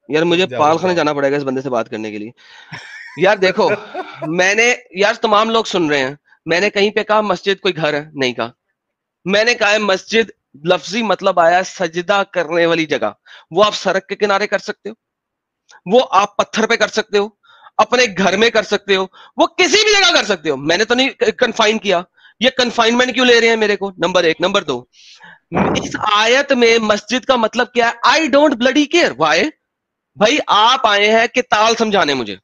यार मुझे रुक जाओ पाल रुक खाने जाओ। जाना पड़ेगा इस बंदे से बात करने के लिए। यार देखो, मैंने, यार तमाम लोग सुन रहे हैं, मैंने कहीं पे कहा मस्जिद कोई घर है? नहीं कहा। मैंने कहा है मस्जिद लफ्जी मतलब आया है सजदा करने वाली जगह। वो आप सड़क के किनारे कर सकते हो, वो आप पत्थर पे कर सकते हो, अपने घर में कर सकते हो, वो किसी भी जगह कर सकते हो। मैंने तो नहीं कन्फाइन किया। ये कन्फाइनमेंट क्यों ले रहे हैं मेरे को? नंबर एक। नंबर दो, इस आयत में मस्जिद का मतलब क्या है? I don't bloody care why. भाई आप आए हैं किताल समझाने, मुझे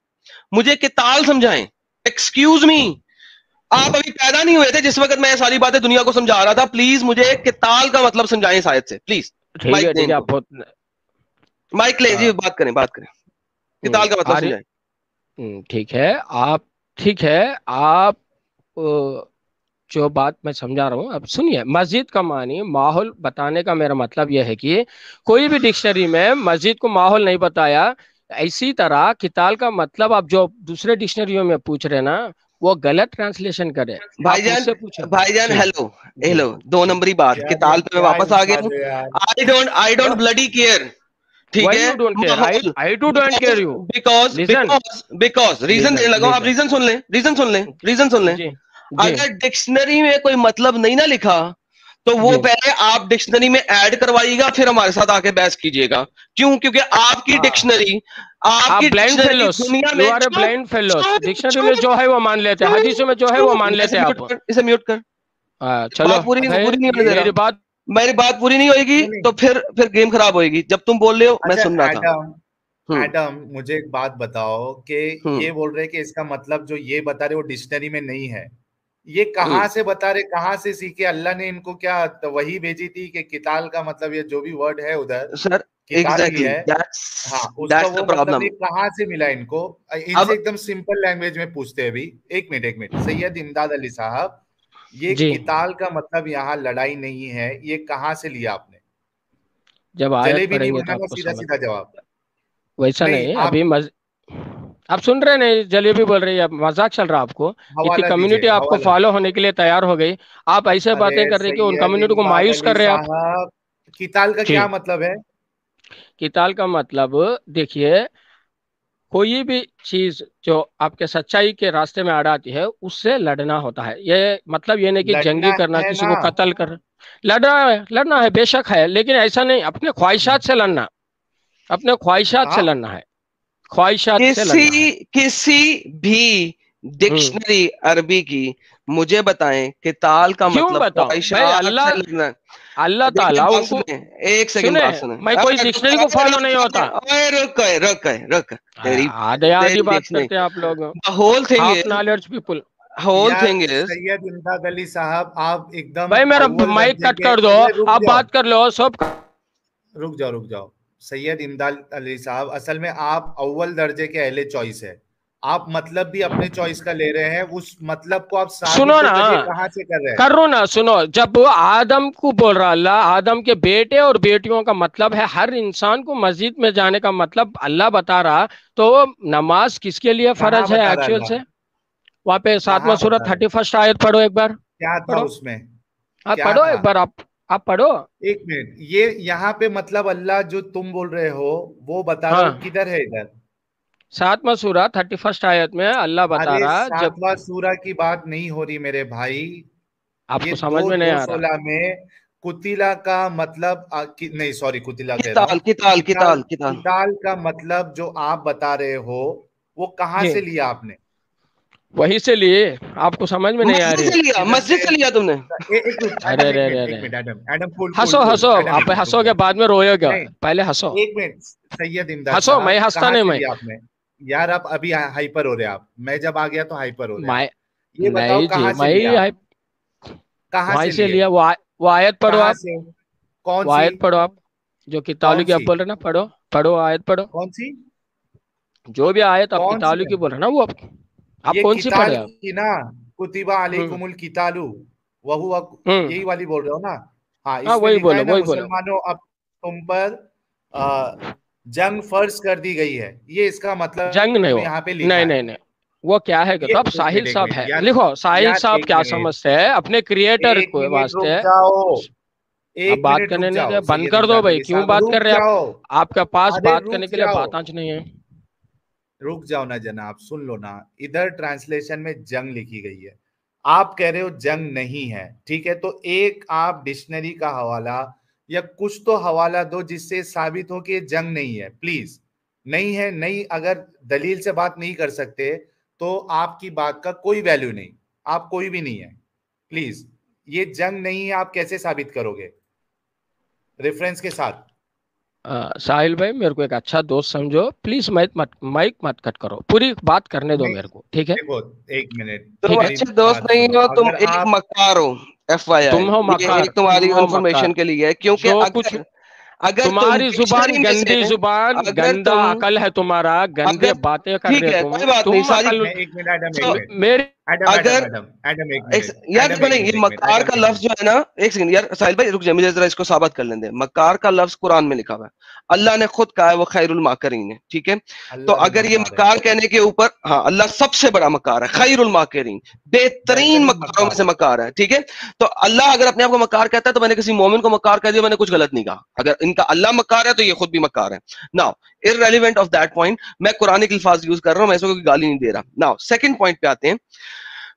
मुझे किताल समझाएं। एक्सक्यूज मी, आप अभी पैदा नहीं हुए थे जिस वक्त मैं ये सारी बातें दुनिया को समझा रहा था। प्लीज मुझे किताल का मतलब समझाएं शायद से, प्लीज। माइक दें ठीक है, आप इनको, बहुत माइक लें जी, आ, बात करें, बात करें। किताल का मतलब आर्य, समझाएं। ठीक है आप, ठीक है आप, जो बात मैं समझा रहा हूँ अब सुनिए। मस्जिद का मानी माहौल बताने का मेरा मतलब यह है कि कोई भी डिक्शनरी में मस्जिद को माहौल नहीं बताया। इसी तरह किताल का मतलब आप जो दूसरे डिक्शनरियों में पूछ रहे हैं ना, वो गलत ट्रांसलेशन करे। आप भाईजान, मुझसे पूछे। भाईजान जी हेलो, जी हेलो, दो जी। नंबरी बात, यार ये किताल पे मैं क्या वापस आ गया हूँ। अल्फाज है यार। आई डोंट ब्लडी केयर, ठीक वाई है? You don't care? आई माहौल, I too don't because care you. Because listen, because because reason देने लिसन, लगा हूं। आप लिसन। रीजन सुन लें, रीजन सुन लें, रीजन सुन लें। जी जी अगर डिक्शनरी में कोई मतलब नहीं ना लिखा, तो वो जी। पहले आप डिक्शनरी में ऐड करवाइएगा, फिर हमारे साथ आके बहस कीजिएगा। क्यों? क्योंकि आपकी हाँ, डिक्शनरी, आप आपकी ब्लाइंड डिक्शनरी फेलोस, दुनिया यू में, आर ए चुप ब्लाइंड फेलोस। चुप डिक्शनरी में चुप जो है वो मान लेते हैं, चुप हदीसों में जो है वो मान चुप, लेते इसे हैं म्यूट आप। कर, इसे म्यूट कर। चलो बात पूरी भाई, पूरी नहीं होने दे मेरी रहा। बात। मेरी बात पूरी नहीं होगी नहीं नहीं। तो फिर गेम खराब होएगी। जब तुम बोल रहे हो मैं अच्छा सुन रहा था। एडम, हम्म। एडम मुझे एक बात बताओ कि ये हम्म। बोल रहे हैं कि इसका मतलब जो ये बता रहे वो डिक्शनरी में नहीं है। ये हम्म। कहाँ से बता रहे, कहाँ से सीखे? अल्लाह ने इनको क्या तो वही भेजी थी कि किताल का मतलब ये जो भी वर्ड है उधर सर, किताल ही एग्जैक्टली है। हाँ, उसका दैट्स द वो मतलब प्रॉब्लम। ये कहाँ से मिला इनको? इनसे अब एकदम सिंपल लैंग्वेज में पूछते हैं अभी। एक मिनट सैयद इमदाद अली साहब, ये जी, किताल का मतलब यहाँ लड़ाई नहीं है, ये कहाँ से लिया आपने? जब आयत जलेबी नहीं पढ़ेंगे तो बनाना, आपको सीधा समझ। सीधा जवाब। वैसा नहीं नहीं आप अभी आप सुन रहे नहीं, जलेबी बोल रही है, मजाक चल रहा है आपको। इतनी हवाला दीजिए, कम्युनिटी आपको हवाला। फॉलो होने के लिए तैयार हो गई, आप ऐसे अरे बातें कर रहे हैं कि उन सैयद कम्युनिटी को इमदाद मायूस अली कर रहे हैं आप। साहब, किताल का क्या जी, मतलब है? किताल का मतलब देखिए, कोई भी चीज जो आपके सच्चाई के रास्ते में अड़ाती है उससे लड़ना होता है। ये मतलब ये नहीं कि जंगी लड़ना करना, है किसी ना? को कत्ल कर। लड़ना है बेशक है, लेकिन ऐसा नहीं अपने ख्वाहिशात से लड़ना। अपने ख्वाहिशात से हाँ, लड़ना है, ख्वाहिशात से लड़ना है। किसी किसी भी हम्म। डिक्शनरी अरबी की मुझे बताएं किताल का क्यों मतलब बताओ भाई? ख्वाहिशात से अल्लाह, लगना। अल्लाह देखिए ताला बात उनको सुने, एक सेकंड सुने। बात सुने। मैं कोई डिक्शनरी को फॉलो नहीं होता। रुक तेरी आधे आधी तेरी बात डिक्शनरी। करते हैं आप लोग। The whole thing half is, knowledge people. Whole यार थिंग इज, सैयद इमदाद अली साहब, आप एकदम भाई मेरा अव्वल माइक दर्जे कट के। कर दो, अरे रुक आप जाओ, बात कर लो सब। रुक जाओ, रुक जाओ। सैयद इमदाद अली साहब, असल में आप अव्वल दर्जे के अहले चॉइस है। आप मतलब भी अपने चॉइस का ले रहे हैं, उस मतलब को आप साबित सुनो तो ना, करिए कहाँ से कर रहे हैं। करो ना, सुनो। जब वो आदम को बोल रहा अल्लाह, आदम के बेटे और बेटियों का मतलब है हर इंसान को मस्जिद में जाने का मतलब अल्लाह बता रहा, तो नमाज किसके लिए कहाँ फर्ज है बता रहा एक्चुअल अल्लाह? से? वहां पे सातवां कहाँ सूरत बता रहे? 31 आयत पढ़ो एक बार। क्या था पढ़ो, उसमें? आप क्या पढ़ो था? एक बार, आप पढ़ो। एक मिनट, ये यहाँ पे मतलब अल्लाह जो तुम बोल रहे हो वो बता रहा, वो हाँ, किधर है इधर? सातवां सूरह 31 आयत में अल्लाह बता अरे रहा जब। सातवां सूरा की बात नहीं हो रही मेरे भाई। ये आपको समझ दो में नहीं दो आ रहा? सोलह में कुतिला का मतलब नहीं सॉरी, कुतिला कह रहा किताल हूँ। किताल किताल, किताल किताल। किताल का मतलब जो आप बता रहे हो वो कहाँ जी, से लिया आपने? वही से लिए। आपको समझ में नहीं आ मस्जिद रही है? से लिया, किधर मस्जिद से? से लिया तुमने। एक मिनट अरे एडम, अरे अरे अरे, एक minute Adam, Adam cool cool हंसो कूल, हंसो। एडम एक आप मिनट रुक हंसोगे जाओ। बाद में रोएगा, नहीं, पहले हंसो। एक मिनट सैयद इमदाद हंसो, मैं साहब, हंसता कहाँ नहीं से मैं। लिया आपने? यार आप अभी हाइपर हो रहे हैं, आप मैं जब आ गया तो हाइपर हो रहे हैं आप। मैं ये बताओ नहीं जी, कहाँ से मैं लिया आप? कहाँ वहीं से से लिए? लिया। वो आयत पढ़ो कहाँ आप। से? कौन वो सी? आयत पढ़ो आप, जो कितालू कौन की आप सी? बोल रहे ना, पढ़ो। पढ़ो आयत पढ़ो। कौन सी? जो भी आयत आप कौन सी कितालू है? की बोल रहे ना, वो आप ये कौन सी किताल पढ़े आप? की ना, कुतिबा हम्म। अलैकुमुल कितालु वहु हम्म। यही वाली बोल रहे हो ना? हाँ, हाँ इसमें वही लिखा बोलो, है ना, वही बोलो। मुसलमानों अब तुम पर जंग फर्ज कर दी गई है, ये इसका जंग नहीं मतलब हो, यहाँ पे लिखा नहीं है। नहीं नहीं। वो क्या है कि ये तो आप साहिल एक साहब मिनट है, यार, लिखो साहिल यार साहब एक क्या मिनट, समझते हैं अपने क्रिएटर एक को मिनट रुक वास्ते। जाओ, अब एक बात मिनट करने रुक नहीं दे, जाओ बंद सैयद कर दो इमदाद भाई, अली क्यों साहब, बात रुक कर रहे हैं आप? जाओ। आपके पास अरे बात रुक करने के लिए जाओ, बात आज नहीं है। रुक जाओ ना जनाब, सुन लो ना। इधर ट्रांसलेशन में जंग लिखी गई है, आप कह रहे हो जंग नहीं है, ठीक है, तो एक आप डिक्शनरी का हवाला या कुछ तो हवाला दो जिससे साबित हो कि ये जंग नहीं है, प्लीज। नहीं है, नहीं, अगर दलील से बात नहीं कर सकते तो आपकी बात का कोई वैल्यू नहीं, आप कोई भी नहीं है, प्लीज। ये जंग नहीं है, आप कैसे साबित करोगे रेफरेंस के साथ? साहिल भाई, मेरे को एक अच्छा दोस्त समझो प्लीज, माइक मत कट करो, पूरी बात करने दो नहीं, मेरे को, ठीक है? देखो, एक मिनट, तुम ठीक है, मेरी अच्छे दोस्त बात नहीं सुनो। हो, तुम अगर एक आप मक्कार हो। तुम FYI, हो ये मक्कार, एक तुम्हारी तुम हो इंफॉर्मेशन मक्कार। के लिए है, क्योंकि जो कुछ अगर अगर तुम तुम्हारी जुबान डिक्शनरी में से गंदी जुबान, अगर गंदा तुम अकल है तुम्हारा, गंदे अगर बातें कर ठीक रहे है, हो कोई बात नहीं, तुम सारी अकल। मैं एक मिनट, एडम एक तो मिनट, मेरी एडम एडम अगर एडम एडम एक एक मिनट, यार एडम देखो एक नहीं, मिनट, ये एक मिनट, मक्कार एडम का एक लफ्ज मिनट। जो है ना, एक सेकंड यार साहिल भाई रुक जाए, मुझे जरा इसको साबित कर लेने दे। मक्कार का लफ्ज कुरान में लिखा हुआ है, अल्लाह ने खुद कहा है वो खैरुल माकरीन है, ठीक है? तो अल्लाह भी अगर ये मक्कार है, मक्कार कहने के ऊपर, हाँ, अल्लाह सबसे बड़ा मक्कार है, खैरुल माकरीन, बेहतरीन बेहतरीन मक्कारों में मक्कार से है। मक्कार है, ठीक है? तो अल्लाह अगर अपने आप को मक्कार कहता है तो मैंने किसी मोमिन को मक्कार कह दिया, मैंने कुछ गलत नहीं कहा। अगर इनका अल्लाह मक्कार है तो ये खुद भी मक्कार है। Now irrelevant of that point, मैं कुरानिक अल्फाज यूज कर रहा हूं, मैं इसको कोई गाली नहीं दे रहा। नाउ सेकंड पॉइंट पे आते हैं।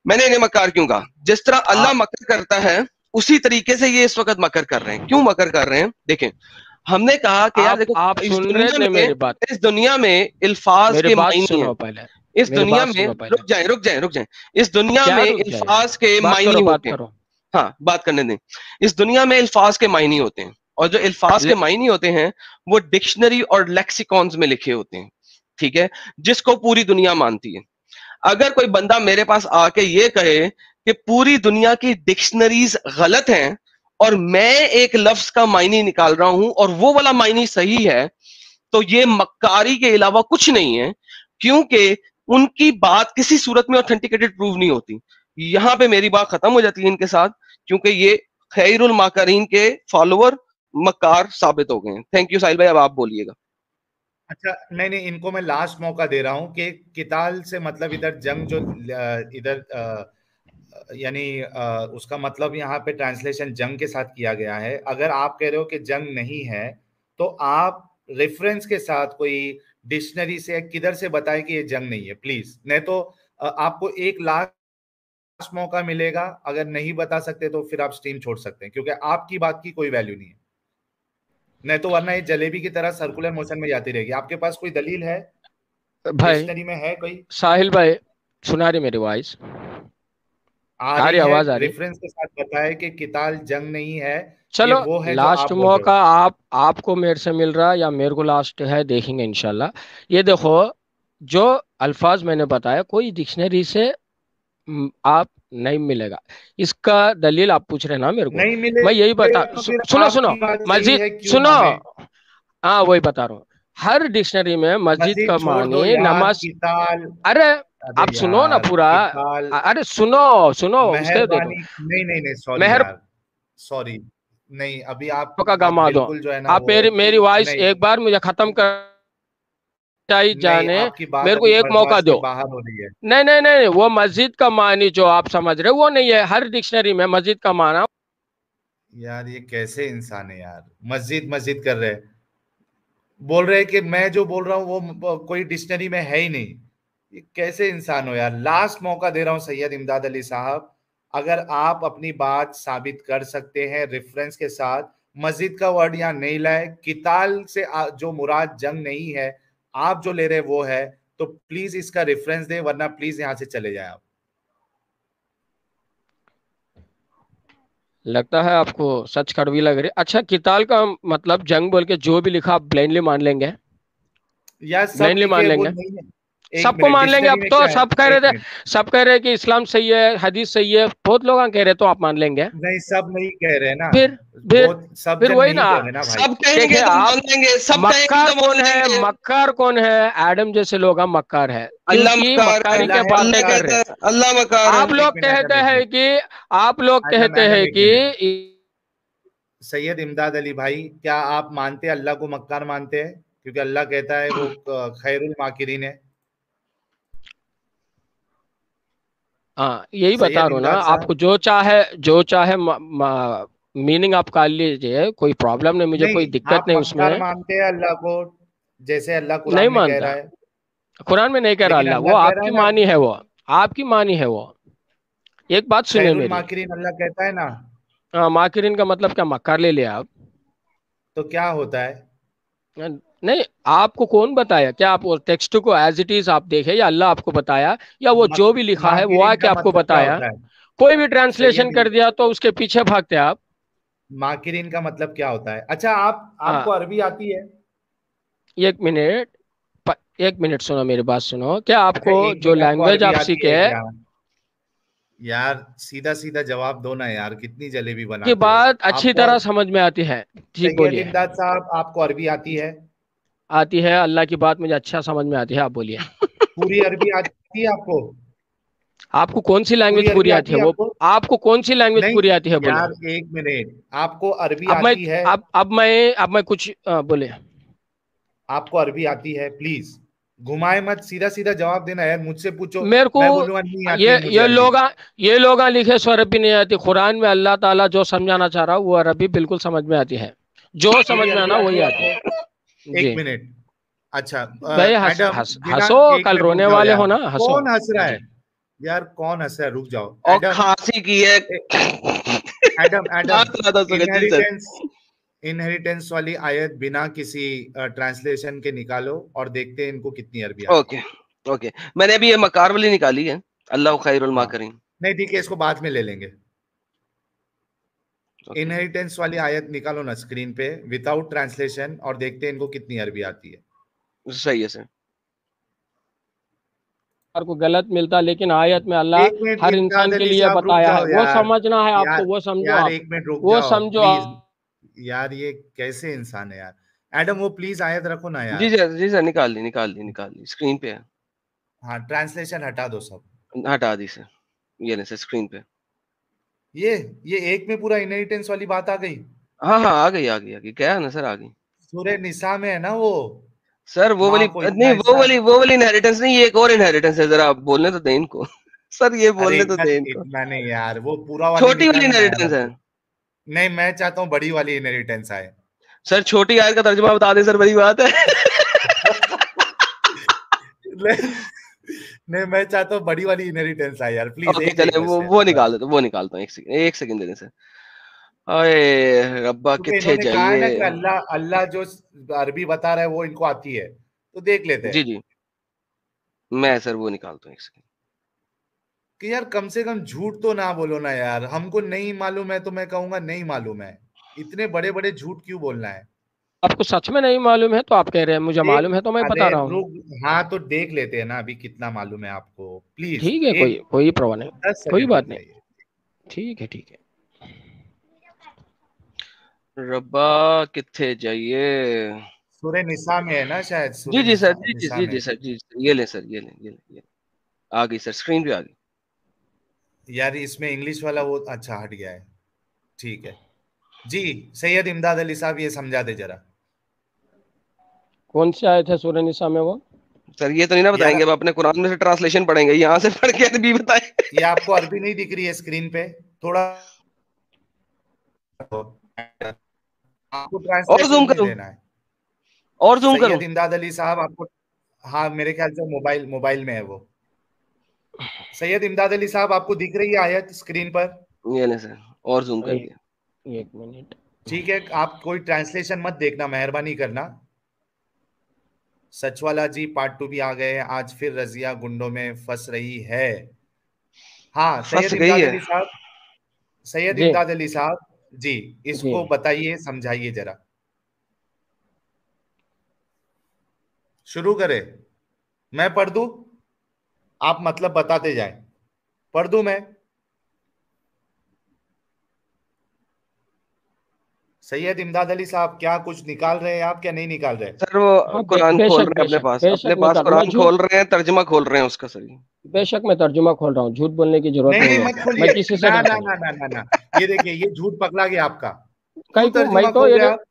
मैंने इन्हें मक्कार क्यों कहा? जिस तरह अल्लाह आप मकर करता है उसी तरीके से ये इस वक्त मकर कर रहे हैं। क्यों मकर कर रहे हैं? देखें, हमने कहा कि यार देखो, आप इस सुनने दुनिया दे में मेरी बात, इस दुनिया में अल्फाज मेरी के बात मायने हैं। सुनो पहले, इस मेरी दुनिया बात में सुनो पहले। रुक जाएं। इस दुनिया क्या में रुक जाए? अल्फाज के बात मायने करो, बात होते हैं। करो। हाँ, बात करने दें। इस दुनिया में अल्फाज के मायने होते हैं, और जो अल्फाज के ले, मायने होते हैं वो डिक्शनरी और लेक्सिकॉन्स में लिखे होते हैं, ठीक है? जिसको पूरी दुनिया मानती है। अगर कोई बंदा मेरे पास आके ये कहे कि पूरी दुनिया की डिक्शनरीज गलत हैं और मैं एक लफ्ज का मायने निकाल रहा हूं और वो वाला मायने सही है, तो ये मक्कारी के अलावा कुछ नहीं है, क्योंकि उनकी बात किसी सूरत में ऑथेंटिकेटेड प्रूव नहीं होती। यहां पे मेरी बात खत्म हो जाती है इनके साथ, क्योंकि ये खैरुल माकरीन के फॉलोअर मक्कार साबित हो गए हैं। थैंक यू साहिल भाई, अब आप बोलिएगा। अच्छा, नहीं नहीं, इनको मैं लास्ट मौका दे रहा हूं कि किताल से मतलब इधर जंग जो इधर यानी उसका मतलब यहाँ पे ट्रांसलेशन जंग के साथ किया गया है। अगर आप कह रहे हो कि जंग नहीं है तो आप रेफरेंस के साथ कोई डिक्शनरी से किधर से बताएं कि ये जंग नहीं है, प्लीज। नहीं तो आपको एक लास्ट मौका मिलेगा, अगर नहीं बता सकते तो फिर आप स्ट्रीम छोड़ सकते हैं, क्योंकि आपकी बात की कोई वैल्यू नहीं है। नहीं तो वरना ये जलेबी की तरह सर्कुलर मोशन में जाती रहेगी। आपके पास कोई दलील है, भाई डिक्शनरी में है कोई? साहिल भाई, सुना रही मेरी वॉइस? आ आ रही रही है, आवाज आ रही? रेफरेंस के साथ बताए कि किताल जंग नहीं है, ये चलो, वो है जो लास्ट आप बोल रहे मौका हो। आपको मेरे से मिल रहा या मेरे को लास्ट है, देखेंगे इंशाल्लाह। ये देखो, जो अल्फाज मैंने बताया कोई डिक्शनरी से आप नहीं मिलेगा। इसका दलील आप पूछ रहे हैं ना मेरे को, नहीं मैं यही बता, मिलेगा तो फिर सुनो सुनो, आपकी बात सही मस्जिद है, क्यों सुनो, हमें? हाँ वही बता रहा हूँ। हर डिक्शनरी में मस्जिद मस्जिद का छोड़ दो मानी यार, नमाज। किताल। अरे अरे आप सुनो ना यार, पूरा, किताल, अरे सुनो सुनो, उसके दे दो। मेहरबानी, नहीं नहीं नहीं, सॉरी मेहर यार, सॉरी। नहीं, अभी का आप गमा दो। बिल्कुल जो है ना आप वो, मेरी वॉइस नहीं एक बार मुझे खत्म कर चाहिए नहीं, जाने, आपकी बात मेरे को अभी एक मौका बर्दाश्त के दो। बाहर हो रही है। नहीं नहीं नहीं, वो मस्जिद का मानी जो आप समझ रहे हो वो नहीं है। हर डिक्शनरी में मस्जिद का माना। यार ये कैसे इंसान है यार, मस्जिद मस्जिद कर रहे हैं, बोल रहे हैं कि मैं जो बोल रहा हूँ वो कोई डिक्शनरी में है ही नहीं। ये कैसे इंसान हो यार? लास्ट मौका दे रहा हूँ सैयद इमदाद अली साहब, अगर आप अपनी बात साबित कर सकते हैं रेफरेंस के साथ, मस्जिद का वर्ड यहाँ नहीं लाए, किताल से जो मुराद जंग नहीं है, आप जो ले रहे वो है, तो प्लीज इसका रेफरेंस दे, वरना प्लीज यहाँ से चले जाए आप। लगता है आपको सच कड़वी लग रही। अच्छा, किताल का मतलब जंग बोल के जो भी लिखा आप ब्लाइंडली मान लेंगे? या सब ब्लाइंडली मान लिखे वो लेंगे? नहीं है? एक सबको मिनट, मान लेंगे? डिक्शनरी अब में तो क्या है? सब कह रहे एक थे, मिनट, सब कह रहे हैं कि इस्लाम सही है, हदीस सही है, बहुत लोग कह रहे, तो आप मान लेंगे? नहीं सब नहीं कह रहे ना, फिर फिर बहुत सब फिर जन वही नहीं ना। कह रहे ना भाई। सब कहेंगे देखिए तो आप, मान लेंगे, सब कहेंगे मक्कार तो कौन मान है? लेंगे। मक्कार कौन है? एडम जैसे लोग हम मक्कार है, अल्लाह क्योंकि मकार है, मक्कारी अल्लाह के है बातें अल्लाह कर मक्कार। रहे कहता हैं। है अल्लाह मकार है। आप एक लोग मिनट कहते एडम, एक हैं मिनट, कि आप लोग एडम कहते एडम हैं एक कि मिनट। सैयद इमदाद अली भाई, क्या आप मानते हैं अल्लाह को मक्कार मानते हैं? क्योंकि अल्लाह कहता है वो खैरुल माकिरीन है। हाँ यही बता सैयद रहा हूँ ना इमदाद आपको, साहब, जो चाहे मीनिंग आप काट लीजिए, कोई प्रॉब्लम नहीं, मुझे कोई नहीं, दिक्कत आप नहीं मक्कार उसमें। मानते हैं अल्लाह को, जैसे अल्लाह नहीं कुरान में कह मानता, रहा है, कुरान में नहीं कह रहा लेकिन अल्लाह, वो अल्लाह कह रहा आपकी है ना, मानी है, वो आपकी मानी है वो। एक बात सुनिए खैरुल मेरी। माकिरीन अल्लाह कहता है ना, हाँ, माकिरीन का मतलब क्या, मक्कार ले लिया आप? तो क्या होता है? नहीं, आपको कौन बताया? क्या आप वो टेक्स्ट को एज इट इज आप देखे, या अल्लाह आपको बताया, या वो मक, जो भी लिखा है वो माकिरीन आके का आपको मतलब क्या बताया? होता है? कोई भी ट्रांसलेशन सैयद, कर दिया तो उसके पीछे भागते आप। माकिरीन का मतलब क्या होता है? अच्छा, आप आपको हाँ, अरबी आती है? एक मिनट, एक मिनट सुनो, मेरी बात सुनो। क्या अच्छा, आपको एक जो मिनट, आपको लैंग्वेज अरबी आप आती सीखे, है क्या? यार सीधा सीधा जवाब दो ना यार, कितनी जलेबी की बनाते हो बात अच्छी आपको। तरह समझ में आती है? जी सैयद बोलिए। इमदाद साहब, आपको अरबी आती है? आती है, अल्लाह की बात मुझे अच्छा समझ में आती है, आप बोलिए। पूरी अरबी आती है आपको? आपको कौन सी पूरी लैंग्वेज अरबी पूरी आती आती है है वो? आपको? आपको कौन सी लैंग्वेज नहीं पूरी आती है बोले? यार, एक मिनट, आपको अरबी अब मैं आती है? अब मैं कुछ बोले। आपको अरबी आती है? प्लीज घुमाए मत, सीधा सीधा जवाब देना यार, मुझसे पूछो, मेरे को मैं बोलूंगा नहीं आती ये है मुझे ये अरबी। लोग ये लोग लिखे सो अरबी नहीं आती। कुरान में अल्लाह ताला जो समझाना चाह रहा है वो अरबी बिल्कुल समझ में आती है, जो समझ पूरी में अरबी आना आती वही है आती आपको? है। एक जी मिनट। अच्छा, भाई, एडम, बिना, हंसो, एक कल मिनट रुक रोने जाओ वाले यार, हो ना, हंसो। कौन हंस रहा है? जी। यार कौन हंस रहा है, रुक जाओ और एडम। खांसी की है। एडम एडम, खांस रहा था सुगत जी सर। इनहेरिटेंस, इनहेरिटेंस वाली आयत बिना किसी ट्रांसलेशन के निकालो और देखते हैं इनको कितनी अरबी आती ओके, ओके, मैंने अभी ये मकार वाली निकाली है, अल्लाह खैरुल है। हाँ, माकरीन। नहीं ठीक है, इसको बाद में ले लेंगे। ओके, इनहेरिटेंस वाली आयत निकालो ना स्क्रीन पे विदाउट ट्रांसलेशन, और देखते हैं इनको कितनी अरबी आती है। सही है सर। को गलत मिलता, लेकिन आयत में अल्लाह एक मिनट हर इमदाद इंसान के अली लिए साहब, रुक बताया है, जाओ वो यार। समझना है आपको, यार वो समझो यार आप, एक मिनट रुक वो जाओ समझो प्लीज। आप। यार ये कैसे इंसान है यार? एडम वो प्लीज आयत रखो ना जी यार। सर, जी सर, निकाल ली, निकाल ली, निकाल ली, स्क्रीन पे है। हाँ, ट्रांसलेशन हटा दो सब। हटा दी सर, ये नहीं सर, स्क्रीन पे। ये ये एक में पूरा इनहेरिटेंस वाली बात आ गई। हाँ हाँ, आ गई, आ गई, आ गई, क्या है ना सर, आ गई। सूरह निसा में है ना वो, सर वो माँ वाली को नहीं, इतना हिस्सा। वो वाली इनहेरिटेंस नहीं, ये एक और इनहेरिटेंस है, जरा आप बोलने तो दें इनको। सर ये अरे बोलने तो इतना, दें इनको। इतना नहीं यार, वो पूरा वाली छोटी वाली निकालो ना यार इनहेरिटेंस है। हमको। नहीं, मैं चाहता हूँ बड़ी वाली इनहेरिटेंस आए। सर छोटी आयत का तर्जुमा बता दें सर, बड़ी बात है। नहीं नहीं, मैं चाहता हूँ बड़ी वाली इनहेरिटेंस आए यार, प्लीज ओके एक चले, रिक्वेस्ट है वो बस। निकाल देता, वो निकालता हूँ, एक सेकंड दे दें सर। अरे रब्बा क्योंकि किथे इन्होंने कहा है ना जाइए। कि अल्लाह अल्लाह जो अरबी बता रहा है वो इनको आती है, तो देख लेते जी हैं जी, मैं सर वो निकालता हूँ, एक सेकंड। कि यार कम से कम झूठ तो ना बोलो ना यार, हमको नहीं मालूम है तो मैं कहूंगा नहीं मालूम है। इतने बड़े बड़े झूठ क्यों बोलना है? आपको सच में नहीं मालूम है तो आप कह रहे हैं मुझे देख, मालूम है, तो मैं अरे बता रहा हूँ। रुक, हाँ तो देख लेते हैं ना अभी कितना मालूम है आपको, प्लीज ठीक है, कोई एक कोई परवाह नहीं, 10 सेकंड कोई रुक बात नहीं। जाइए। ठीक है, ठीक है। रब्बा किथे जाइए। सूरह निसा में है ना शायद, जी सूरह जी सर, निसा जी जी निसा जी में। जी सर, जी ये ले सर, ये ले, ये आ गई सर, स्क्रीन पे आ गई। यार इसमें इंग्लिश वाला वो अच्छा हट गया है। ठीक है जी। सैयद इमदाद अली साहब ये समझा दे जरा। कौन से आए थे सूरह निसा में वो? सर ये तो नहीं ना यार बताएंगे, अब अपने कुरान में से ट्रांसलेशन पढ़ेंगे, यहाँ से पढ़ के अरबी बताएं। ये आपको अरबी नहीं दिख रही है स्क्रीन पे? थोड़ा आपको और ट्रांसलेशन जूम नहीं करूं, देना है। और जूम करूं। सैयद इमदाद अली साहब आपको, हाँ मेरे ख्याल से मोबाइल मोबाइल में है वो। सैयद इमदाद अली साहब आपको दिख रही है आयत स्क्रीन पर? ये ले सर, और जूम कर एक दिया। एक मिनट। ठीक है, आप कोई ट्रांसलेशन मत देखना, मेहरबानी करना। सचवाला जी पार्ट 2 भी आ गए हैं, आज फिर रजिया गुंडों में फंस रही है। हाँ फंस सैयद गई इमदाद है। अली साहब, सैयद जी इमदाद अली साहब जी, जी। इसको बताइए, समझाइए जरा। शुरू करें? मैं पढ़ दूं? आप मतलब बताते जाएं, पढ़ दूं मैं? सैयद इमदाद अली साहब क्या कुछ निकाल रहे हैं आप, क्या नहीं निकाल रहे? सर वो हाँ, कुरान खोल बेशक रहे हैं अपने बेशक पास, अपने बेशक पास निकाल, मैं कुरान झूठ, खोल रहे हैं, तर्जुमा खोल रहे हैं उसका सर। बेशक मैं तर्जुमा खोल रहा हूँ, झूठ बोलने की जरूरत नहीं नहीं नहीं, है। मत मैं खोलिए किसी से ना ना डरता नहीं। ना ना ना ना। ये देखिए, ये झूठ पकड़ा गया आपका। क्यों कई को मैं तर्जुमा तो खोल ये रहे नहीं, हैं आप?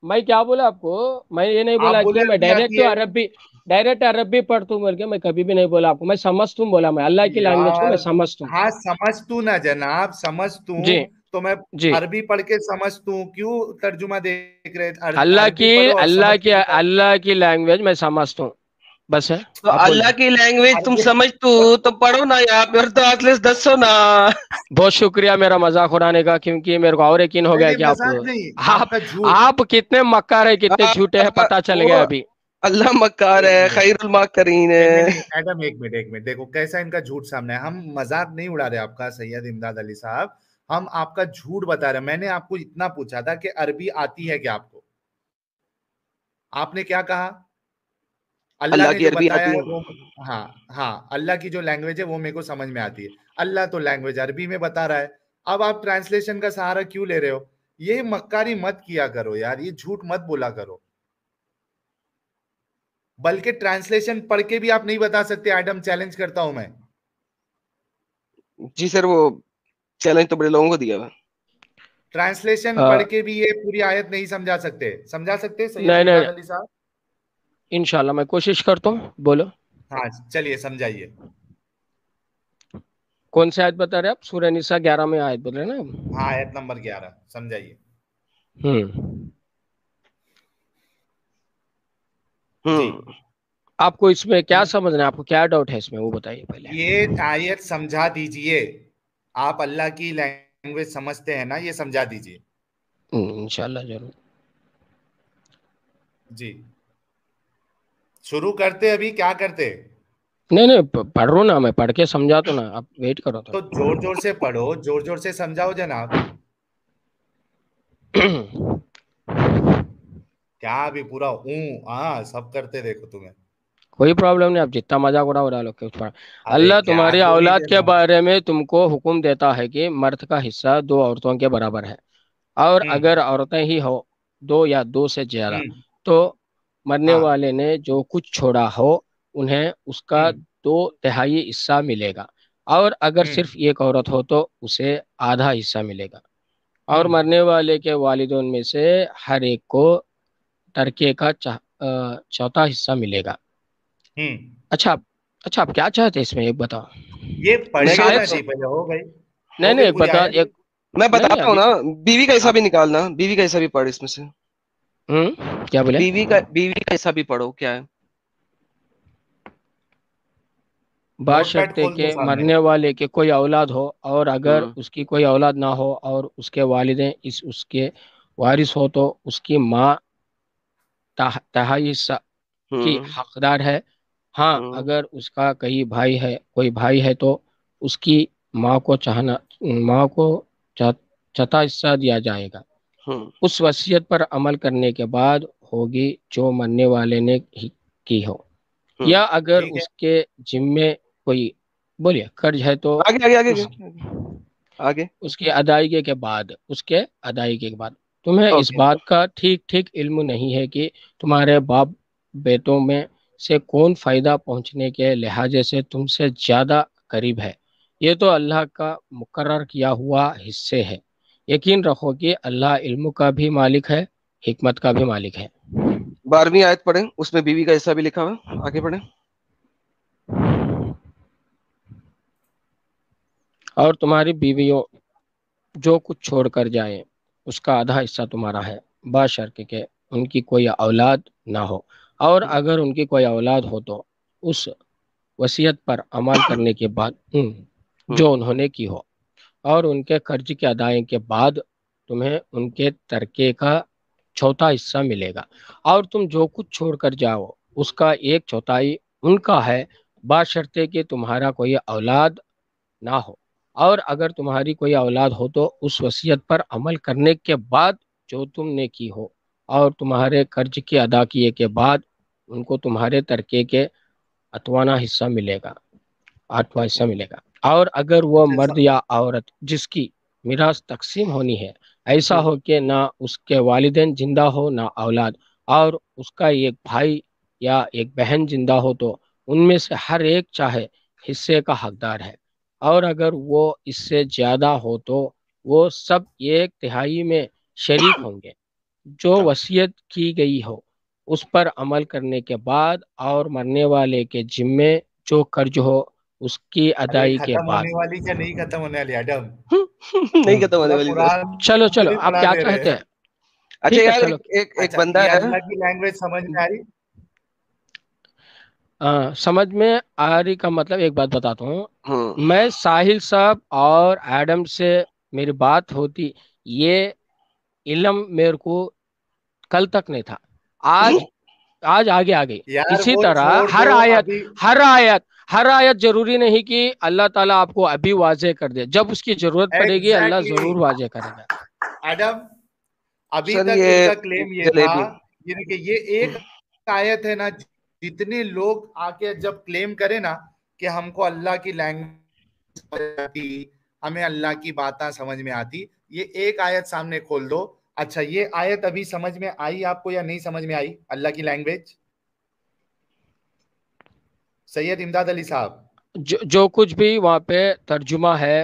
मैं क्या बोला आपको? मैं ये नहीं आप बोला बोले कि मैं अरबी आती है। डायरेक्ट अरबी पढ़ता हूँ बोल के, मैं कभी भी नहीं बोला आपको। मैं समझता हूँ बोला, मैं अल्लाह की लैंग्वेज को यार मैं समझता हूँ। हाँ समझ तू ना जनाब, समझ तू। जी तो मैं जी अरबी पढ़ के समझतूं, क्यों तर्जुमा देख रहे? अल्लाह अरबी की पढ़ो और अल्लाह समझ की के बताओ। अल्लाह की लैंग्वेज मैं समझता हूँ, बस है। तो आप अल्लाह बोलिए। की लैंग्वेज तुम अरबी समझ तो पढ़ो ना यार, फिर तो एटलीस्ट दसो ना। बहुत शुक्रिया मेरा मजाक उड़ाने का, क्योंकि मेरे को और यकीन हो नहीं गया नहीं, कि मजाक नहीं, आप आपका झूठ। आप कितने मक्कार है, कितने झूठे हैं, पता चल वो गया अभी। अल्लाह मक्कार एक है, मिनट, खैरुल माकरीन नहीं नहीं है। नहीं, एडम एक मिनट एक मिनट, देखो कैसा इनका झूठ सामने है। हम मजाक नहीं उड़ा रहे आपका सैयद इमदाद अली साहब, हम आपका झूठ बता रहे हैं। मैंने आपको इतना पूछा था कि अरबी आती है क्या आपको, आपने क्या कहा? अल्लाह अल्लाह ने की जो अरबी बताया आती है है। वो, हाँ हाँ, अल्लाह की जो लैंग्वेज है वो मेरे को समझ में आती है। अल्लाह तो लैंग्वेज अरबी में बता रहा है, अब आप ट्रांसलेशन का सहारा क्यों ले रहे हो? ये मक्कारी मत किया करो यार, ये झूठ मत बोला करो। बल्कि ट्रांसलेशन पढ़ के भी आप नहीं बता सकते, एडम, चैलेंज करता हूं मैं। जी सर, वो चैलेंज तो बड़े लोगों को दिया हुआ। ट्रांसलेशन पढ़ अ, के भी ये पूरी आयत नहीं समझा सकते, समझा सकते सैयद नहीं नहीं, इमदाद अली साहब? इंशाल्लाह मैं कोशिश करता हूँ, बोलो। हाँ चलिए समझाइए। कौन सी आयत बता रहे हैं आप? सूरह निसा 11 में आयत बोल रहे हैं हाँ ना? आयत नंबर 11 समझाइए। हम्म। जी, हम्म। आपको इसमें क्या समझना है, आपको क्या डाउट है इसमें, वो बताइए पहले। ये आयत समझा दीजिए। आप अल्लाह की लैंग्वेज समझते हैं ना, ये समझा दीजिए। इंशाल्लाह जरूर। जी, शुरू करते, अभी क्या करते? नहीं नहीं, पढ़ रहा हूँ ना मैं, पढ़ के समझा तो ना, आप वेट करो तो थोड़ा। जोर जोर से पढ़ो, जोर जोर से समझाओ जनाब। क्या अभी पूरा हाँ सब करते देखो तुम्हें। कोई प्रॉब्लम नहीं, आप जितना मजाक उड़ाओ उड़ा लो, कुछ पर। अरे अल्लाह क्या तुम्हारी दो ही औलाद के जनाब। बारे में तुमको हुक्म देता है कि मर्द का हिस्सा दो औरतों के बराबर है, और हम्म अगर औरतें ही हो दो या दो से ज्यादा, हम्म तो मरने हाँ वाले ने जो कुछ छोड़ा हो उन्हें उसका हम्म 2/3 हिस्सा मिलेगा, और अगर हम्म सिर्फ एक औरत हो तो उसे आधा हिस्सा मिलेगा, और हम्म मरने वाले के वालिदों में से हर एक को तरके का चौथा हिस्सा मिलेगा। हम्म। अच्छा अच्छा, आप क्या चाहते हैं इसमें, एक बताओ। ये पढ़ मैं इस क्या आयत लेना कहता से, हूँ, चाहिए पहले, हो गई, नहीं हो नहीं, गई एक पूरी बता, आयत। एक, मैं नहीं बताता हूँ अभी ना। बीवी का हिस्सा आप, भी निकालना, बीवी का हिस्सा भी पढ़ इसमें से। क्या बोले? बीवी का हिस्सा भी पढ़ो, क्या है। नोटपैड बशर्ते खोल दो के सामने। मरने वाले के कोई औलाद हो, और अगर हम्म उसकी कोई औलाद ना हो और उसके वालिदैन इस उसके वारिस हो, तो उसकी माँ तिहाई हिस्सा की हम्म हकदार है। हाँ, हम्म अगर उसका कोई भाई है तो उसकी माँ को माँ को च- चौथा हिस्सा दिया जाएगा, हम्म उस वसीयत पर अमल करने के बाद होगी जो मरने वाले ने ही की हो, हम्म। या अगर ठीक है। उसके जिम्मे कोई, बोलिए, कर्ज है तो आगे आगे आगे आगे उस आगे आगे। उसके अदायगी के बाद तुम्हें इस ओके। बात का ठीक ठीक इल्म नहीं है कि तुम्हारे बाप बेटों में से कौन फायदा पहुंचने के लिहाजे से तुमसे ज्यादा करीब है। ये तो अल्लाह का मुकर्रर किया हुआ हिस्से है। यकीन रखो कि अल्लाह इल्म का भी मालिक है, हिकमत का भी मालिक है। 12वीं आयत पढ़े, उसमें बीवी का हिस्सा भी लिखा हुआ है। आगे पढ़े। और तुम्हारी बीवियों जो कुछ छोड़कर जाए उसका आधा हिस्सा तुम्हारा है, बशर्ते कि उनकी कोई औलाद ना हो, और हम्म अगर उनकी कोई औलाद हो तो उस वसीयत पर अमल करने के बाद जो हम्म उन्होंने की हो, और उनके कर्ज की अदायगी के बाद तुम्हें उनके तरके का चौथा हिस्सा मिलेगा, और तुम जो कुछ छोड़कर जाओ उसका 1/4 उनका है, बशर्ते कि तुम्हारा कोई औलाद ना हो, और अगर तुम्हारी कोई औलाद हो तो उस वसीयत पर अमल करने के बाद जो तुमने की हो, और तुम्हारे कर्ज की अदा किए के बाद उनको तुम्हारे तरके के अतवाना हिस्सा मिलेगा, 8वां हिस्सा मिलेगा। और अगर वो अच्छा मर्द या औरत जिसकी मिरास तकसीम होनी है ऐसा हम्म हो कि ना उसके वालिदैन जिंदा हो ना औलाद, और उसका एक भाई या एक बहन जिंदा हो, तो उनमें से हर एक चाहे हिस्से का हकदार है, और अगर वो इससे ज्यादा हो तो वो सब 1/3 में शरीक होंगे। जो वसीयत की गई हो उस पर अमल करने के बाद, और मरने वाले के जिम्मे जो कर्ज हो उसकी अदाई के खत्म बाद। होने वाली क्या नहीं खत्म होने वाली एडम? नहीं खत्म होने पूरा वाली सर। कुरान चलो चलो, नहीं आप पढ़ा क्या दे रहे चाहते हैं। हैं? अच्छा ठीक है यार, चलो। एक अच्छा, बंदा ये है। अल्लाह की लैंग्वेज समझ में आ रही? समझ में आ रही का मतलब एक बात बताता हूँ। हम्म। मैं साहिल साहब और एडम से मेरी बात होती, ये इल्म मेरे को कल तक नहीं था, आज आज आगे आ गई। यार इसी वो तरह छोड़ हर दो आयत, अभी। हर आयत, हर आयत जरूरी नहीं कि अल्लाह ताला आपको अभी वाजे कर दे, जब उसकी जरूरत पड़ेगी अल्लाह एग्जैक्टली जरूर वाजे करेगा। एडम, अभी सर तक ये इनका क्लेम ये था, जलेबी। ये देखिए ये एक आयत है ना, जितने लोग आके जब क्लेम करे ना कि हमको अल्लाह की लैंग्वेज समझ आती, हमें अल्लाह की बातें समझ में आती, ये एक आयत सामने खोल दो। अच्छा, ये आयत अभी समझ में आई आपको या नहीं समझ में आई अल्लाह की लैंग्वेज? सैयद इमदाद अली साहब, जो कुछ भी वहाँ पे तर्जुमा है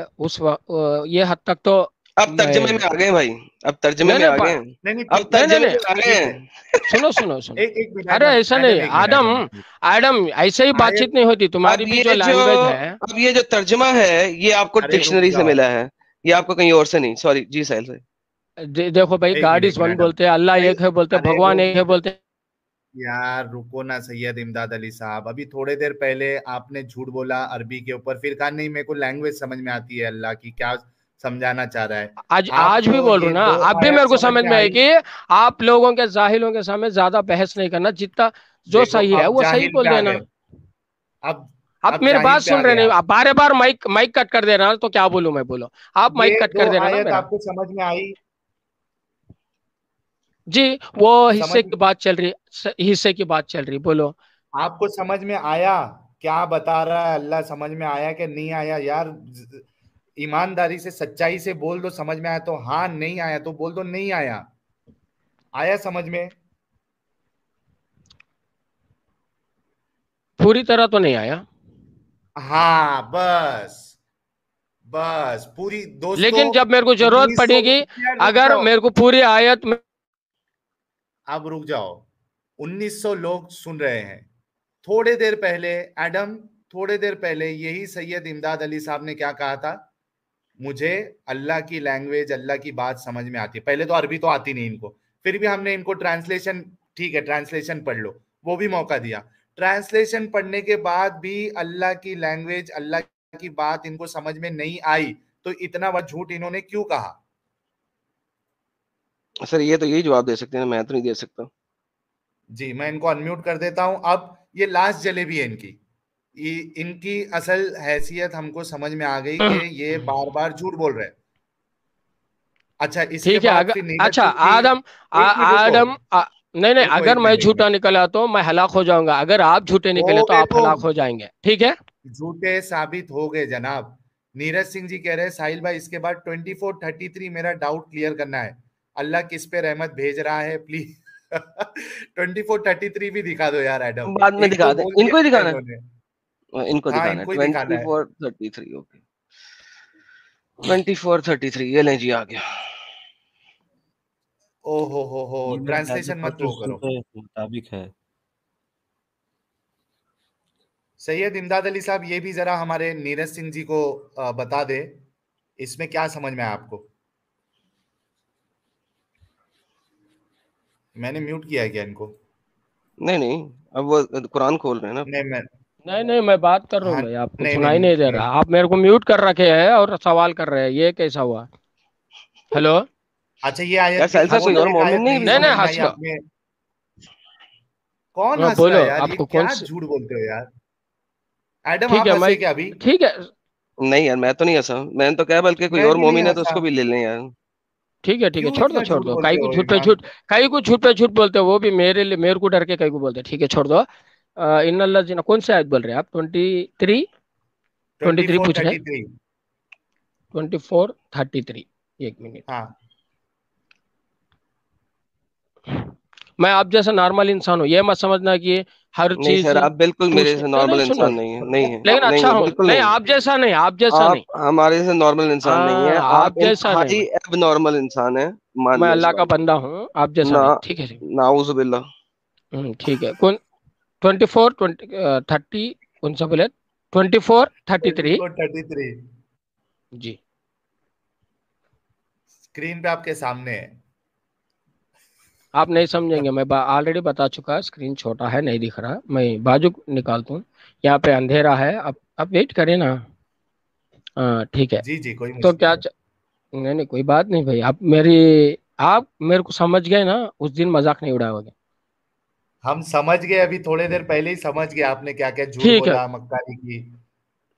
ये हद तक तो अब तर्जमे में मैं, आ गए भाई, अब तर्जमे नहीं में नहीं आ गए, नहीं नहीं, अब ठीक, नहीं नहीं तर्जमे नहीं, में आ गए ठीक है। हैं। सुनो सुनो सुनो। एक मिनट अरे एडम, ऐसा नहीं एडम एक मिनट आदम, एडम, आदम ऐसे ही बातचीत आयत, नहीं होती, तुम्हारी अब भी जो ये जो लैंग्वेज है। अब ये जो तर्जमा है ये आपको अरे रुक डिक्शनरी से जाओ, मिला है, ये आपको कहीं और से नहीं। सॉरी जी साहिल से। देखो भाई, एक गॉड मिनट इज एक मिनट वन एडम, बोलते हैं, अल्लाह सही, एक है बोलते हैं, अरे भगवान रुक एक है बोलते हैं। यार, रुको ना सैयद इमदाद अली साहब, अभी थोड़े देर पहले आपने झूठ बोला अरबी के ऊपर, फिर कहा नहीं मेरे को लैंग्वेज समझ में आती है अल्लाह की, क्या समझाना चाह रहा है? आज आज भी आपको बोल रहा ये हूँ ना, दो अब भी आयत मेरे को समझ समझ में में है आई? कि आप लोगों के जाहिलों के सामने ज्यादा बहस नहीं करना, जितना जो देखो सही है अब वो सही जाहिल पे बोल आ देना। गए, अब आप अब मेरी जाहिल बात पे आ सुन रहे गए नहीं, आप। आप बारे बार माइक माइक कट कर दे रहे हो, तो क्या बोलूं मैं, बोलो। आप ये माइक कट दो कर देना ना आयत मेरा। आपको समझ में आई? जी, वो समझ, हिस्से की बात चल रही, हिस्से की बात चल रही, बोलो। आपको समझ में आया? क्या बता रहा है अल्लाह, समझ में आया कि नहीं आया यार? ईमानदारी से सच्चाई से बोल दो, समझ में आया तो हाँ, नहीं आया तो बोल दो नहीं आया। आया समझ में? पूरी तरह तो नहीं आया, हाँ बस, बस पूरी दोस्तों, लेकिन जब मेरे को जरूरत 1900, पड़ेगी, यार रुक अगर जाओ, मेरे को पूरी आयत में। अब रुक जाओ। 1900 लोग सुन रहे हैं। थोड़े देर पहले एडम, थोड़े देर पहले यही सैयद इमदाद अली साहब ने क्या कहा था? मुझे अल्लाह की लैंग्वेज, अल्लाह की बात समझ में आती है। पहले तो अरबी तो आती नहीं इनको, फिर भी हमने इनको ट्रांसलेशन, ठीक है ट्रांसलेशन पढ़ लो, वो भी मौका दिया। ट्रांसलेशन पढ़ने के बाद भी अल्लाह की लैंग्वेज, अल्लाह की बात इनको समझ में नहीं आई, तो इतना बड़ा झूठ इन्होंने क्यों कहा? सर ये तो यही जवाब दे सकते हैं, मैं तो नहीं दे सकता। जी, मैं इनको अनम्यूट कर देता हूं। अब ये लास्ट जलेबी है इनकी, इनकी असल हैसियत हमको समझ में आ गई कि ये बार बार झूठ बोल रहे हैं। अच्छा, इसके ठीक है, बाद अगर फिर नीरज अच्छा सिंह जी, आदम एक मिनट रुको, नहीं नहीं, रुको अगर एक मैं मिनट, एक झूठा मिनट, निकला तो मैं हलाक हो जाऊंगा, अगर आप झूठे हो निकले तो गए आप हलाक तुम, हो जाएंगे, ठीक है। झूठे साबित हो गए जनाब। नीरज सिंह जी कह रहे हैं साहिल भाई इसके बाद 2433 मेरा डाउट क्लियर करना है, अल्लाह किस पे रहमत भेज रहा है प्लीज। 2433 भी दिखा दो यार एडम, बाद में एक दिखा दो दें, बोल इनको ही दिया दिखाना इन्होंने। है, इनको हाँ, दिखाना है इनको ही दिखाना है। 2433। ओके 2433, ये लें जी आ गया। ओ हो, ये मेरे ट्रांसलेशन मत वो ट्रांसलेशन करो। के मुताबिक है। सैयद इमदाद अली साहब, ये भी जरा हमारे नीरज सिंह जी को बता दे, इसमें क्या समझ में आया आपको? मैंने म्यूट किया है क्या इनको? नहीं नहीं, अब वो कुरान खोल रहे हैं ना। नहीं मैं, नहीं नहीं, मैं बात कर रहा हूँ हाँ भाई, आपको नहीं सुनाई नहीं नहीं दे नहीं, रहा, आप मेरे को म्यूट कर रखे हैं और सवाल कर रहे हैं, ये कैसा हुआ? हेलो। अच्छा ये यार आयत भी, साहिल साहब, अच्छा कोई वो और एक मोमिन आयत नहीं नहीं नहीं इसमें? नहीं, समझ में हंस आई लो। आप में? कौन हाँ, हंस रहा बोलो, है यार? ये आपको कौन क्या सी? झूठ बोलते हो यार? एडम ठीक आप है, मैं, हंसे क्या अभी? ठीक है नहीं यार, मैं तो नहीं ऐसा, मैंने तो कहा बल्कि कोई मैं और भी नहीं मोमिन है तो हंसा। उसको भी ले लें यार। ठीक है ठीक है, क्यों छोड़ दो इतना छोड़ झूठ दो, कई बोलते को हो झूठ पे ईमान? झूठ, कई को झूठ पे झूठ बोलते हैं, वो भी मेरे लिए, मेरे को डर के कई को बोलते हैं, ठीक है छोड़ दो। इन अल्लाह जीना, कौन से आयत बोल रहे हैं आप? 23, ट्वेंटी ट्वेंटी थ्री फोर पूछ रहे थर्टी हैं? थ्री 24:33, एक मिनट। हाँ, मैं आप जैसा नॉर्मल इंसान हूँ, ये मत समझना कि हर नहीं चीज सर, आप बिल्कुल मेरे पूछने, जैसे नहीं नहीं नॉर्मल सुनो, इंसान नहीं है, नहीं है, लेकिन नहीं अच्छा है, हूँ, बिल्कुल नहीं नहीं। आप जैसा नहीं, आप जैसा आप नहीं। हमारे जैसे नॉर्मल इंसान नहीं है, आप आप जैसा नहीं इंतहाई मैं, अब नॉर्मल इंसान है। मान मैं लें इस अल्लाह का बात को। बंदा हूँ, आप जैसा ना, नहीं, ठीक है। नाउजुबिल्लाह। ठीक है, कौन? 24, 20, 30, कौन सा बोले? 24:33 33 जी, स्क्रीन पे आपके सामने है। आप नहीं समझेंगे, मैं ऑलरेडी बता चुका, स्क्रीन छोटा है, नहीं दिख रहा, मैं बाजू निकालता हूँ, यहाँ पे अंधेरा है, अब वेट करें ना। हाँ ठीक है। जी जी, कोई तो मुश्किल क्या नहीं। नहीं नहीं कोई बात नहीं भाई, आप मेरे को समझ गए ना, उस दिन मजाक नहीं उड़ाओगे। हम समझ गए, अभी थोड़ी देर पहले ही समझ गए आपने क्या क्या झूठ ठीक है, बोला, मक्कारी की।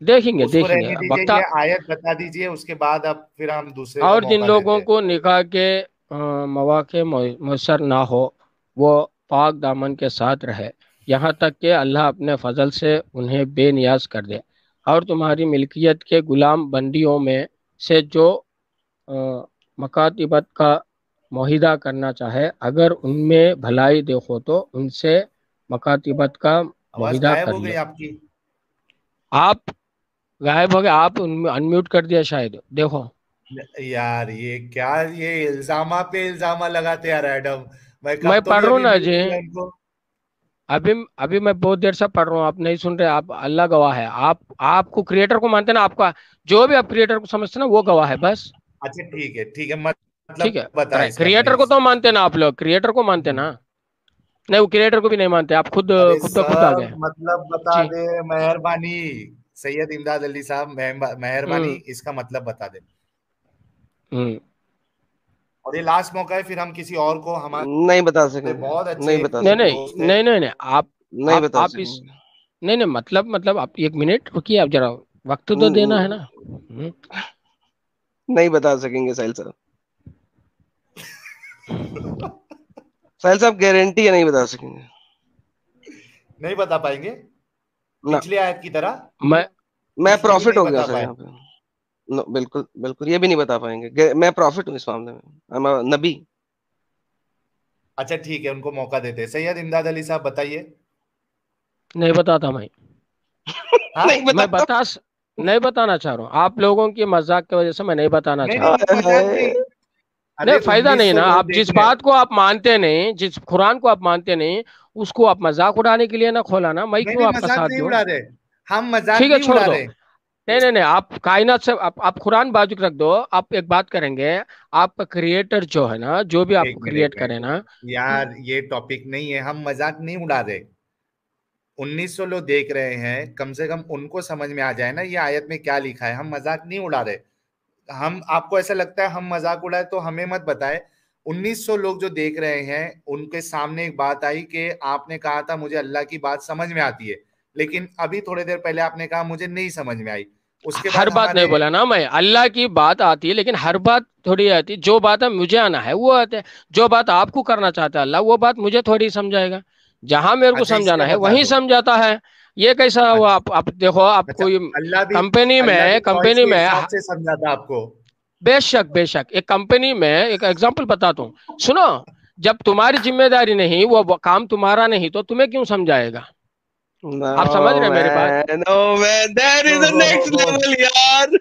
देखेंगे उसको देखेंगे रहने दीजिए, वक्ता। ये आयत बता दीजिए, उसके बाद अब फिर हम दूसरे को और जिन मौका देते लोगों हैं। को निकाह के मौके मुयसर ना हो, वो पाक दामन के साथ रहे, यहाँ तक कि अल्लाह अपने फजल से उन्हें बेनियाज कर दे। और तुम्हारी मिल्कियत के गुलाम बंदियों में से जो मकातिबत का मुआहिदा करना चाहे, अगर उनमें भलाई देखो तो उनसे मकातिबत का आवाज मुआहिदा गायब कर हो गई लो। आपकी। आप गायब हो गए, आप अनम्यूट कर दिया शायद, देखो। यार ये क्या, ये इल्जामा पे इल्जामा लगाते यार एडम। मैं मैं कब तो भी पढ़ रहा हूँ अभी ना म्यूट जी, किया इनको। अभी अभी मैं बहुत देर से पढ़ रहा हूँ, आप नहीं सुन रहे, आप अल्लाह गवाह है, आपको क्रिएटर को मानते ना, आपका जो भी आप क्रिएटर को समझते ना वो गवाह है बस। अच्छा ठीक है, ठीक मतलब है, बता इसका क्रिएटर मैं को तो मानते ना, आप लोग क्रिएटर को मानते ना। नहीं, वो क्रिएटर को भी नहीं मानते, आप खुद अरे खुद ब खुद आ सब गए। मतलब बता जी। दे। मेहरबानी, सैयद इमदाद अली साहब, मेहरबानी, हम्म। इसका मतलब बता दे। हम्म। और ये लास्ट मौका है, फिर हम किसी और को, नहीं बता हमारे सकेंगे, बहुत नहीं अच्छे बता नहीं सकेंगे, नहीं दोस्त है। नहीं नहीं नहीं, नहीं बता आप इस सकेंगे, नहीं नहीं, मतलब आप एक मिनट रुकिए, आप जरा वक्त तो देना है ना। नहीं बता सकेंगे साहिल साहब। साहिल साहब गारंटी है, नहीं बता सकेंगे नहीं बता पाएंगे, ना। पिछली आयत की तरह मैं कुछ भी प्रॉफिट नहीं हो गया बता सर पाए। यहाँ पे। नो, बिल्कुल बिल्कुल ये भी नहीं बता पाएंगे, मैं प्रॉफिट हूँ इस मामले में, I'm a नबी। अच्छा ठीक है, उनको मौका देते हैं। सैयद इमदाद अली साहब बताइए। नहीं बताता मैं। नहीं हाँ। मैं बताता। नहीं बताना चाह रहा हूँ, आप लोगों की मजाक की वजह से मैं नहीं बताना नहीं चाह नहीं, रहा हूँ। मजाक नहीं। नहीं, अरे फायदा नहीं 1900 ना, लोग आप देख जिस रहे हैं। बात को आप मानते नहीं, जिस कुरान को आप मानते नहीं, उसको आप मजाक उड़ाने के लिए ना खोला ना, मैं नहीं क्यों नहीं, आपका मजाक साथ नहीं दूं। उड़ा रहे। हम मजाक ठीक है, नहीं छोड़ उड़ा दो। रहे। नहीं नहीं नहीं, आप कायनात से आप कुरान बाजू रख दो, आप एक बात करेंगे, आपका क्रिएटर जो है ना, जो भी एक आपको मिनट क्रिएट एक करे ना। मिनट यार, ये टॉपिक नहीं है, हम मजाक नहीं उड़ा रहे। 1900 लोग देख रहे हैं, कम से कम उनको समझ में आ जाए ना ये आयत में क्या लिखा है। हम मजाक नहीं उड़ा रहे। हम, आपको ऐसा लगता है हम मजाक उड़ाए तो हमें मत बताए। 1900 लोग जो देख रहे हैं, उनके सामने एक बात आई कि आपने कहा था मुझे अल्लाह की बात समझ में आती है, लेकिन अभी थोड़ी देर पहले आपने कहा मुझे नहीं समझ में आई। उसके हर बाद बात नहीं हमारे, बोला ना मैं, अल्लाह की बात आती है, लेकिन हर बात थोड़ी आती है, जो बात है मुझे आना है वो आते है, जो बात आपको करना चाहता है अल्लाह, वो बात मुझे थोड़ी समझाएगा, जहां मेरे को अच्छा समझाना इसका है बता वहीं दो। समझाता है। ये कैसा हुआ, अच्छा आप देखो, आप अच्छा, कोई अल्लाह भी चॉइस कंपनी के में हिसाब से समझाता आपको। बेशक बेशक, एक कंपनी में एक एग्जांपल बताता हूँ, सुनो। जब तुम्हारी जिम्मेदारी नहीं, वो काम तुम्हारा नहीं, तो तुम्हें क्यों समझाएगा। आप समझ रहे नो हैं मेरी बात। Man, no man, that is the next हो। लेवल यार।